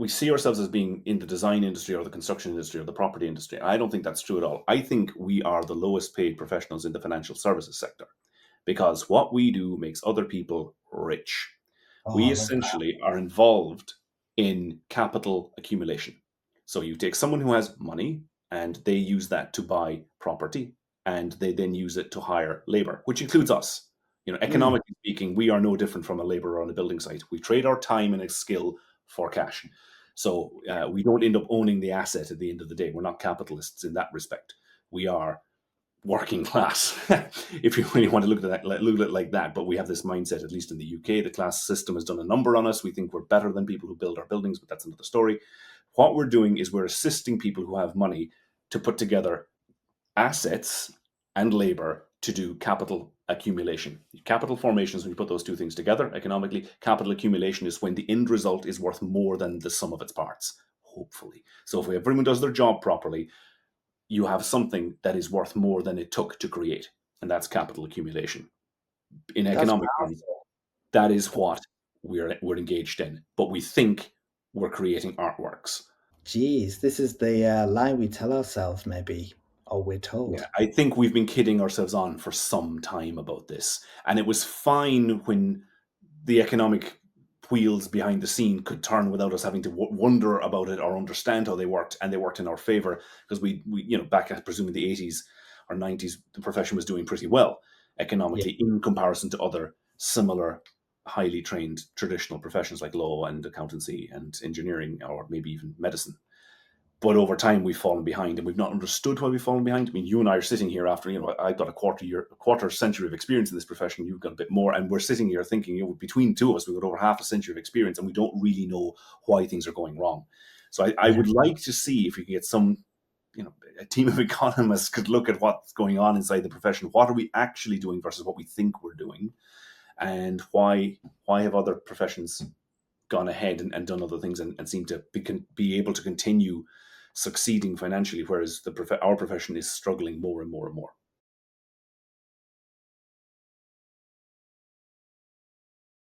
we see ourselves as being in the design industry or the construction industry or the property industry. I don't think that's true at all. I think we are the lowest paid professionals in the financial services sector because what we do makes other people rich. Oh, We I love that. essentially are involved in capital accumulation. So you take someone who has money and they use that to buy property and they then use it to hire labor, which includes us. Mm, Economically speaking, we are no different from a laborer on a building site. We trade our time and a skill for cash. So we don't end up owning the asset at the end of the day. We're not capitalists in that respect. We are working class, if you really want to look at it like that. But we have this mindset, at least in the UK, the class system has done a number on us. We think we're better than people who build our buildings, but that's another story. What we're doing is we're assisting people who have money to put together assets and labor to do capital accumulation. Capital formation is when you put those two things together economically. Capital accumulation is when the end result is worth more than the sum of its parts, hopefully. So if everyone does their job properly, you have something that is worth more than it took to create. And that's capital accumulation. In that's economic terms, powerful. that is what we're engaged in. But we think we're creating artworks. Geez, this is the lie we tell ourselves, maybe, or we're Yeah, told. I think we've been kidding ourselves on for some time about this. And it was fine when the economic wheels behind the scene could turn without us having to wonder about it or understand how they worked, and they worked in our favor because back at presumably the 80s or 90s, the profession was doing pretty well Yeah. economically in comparison to other similar highly trained traditional professions like law and accountancy and engineering or maybe even medicine. But over time, we've fallen behind, and we've not understood why we've fallen behind. I mean, you and I are sitting here after, I've got a quarter century of experience in this profession. You've got a bit more, and we're sitting here thinking, between the two of us, we've got over half a century of experience, and we don't really know why things are going wrong. So I Yeah. would like to see if we can get a team of economists could look at what's going on inside the profession. What are we actually doing versus what we think we're doing, and why have other professions gone ahead and done other things and seem to be able to continue succeeding financially, whereas our profession is struggling more and more and more.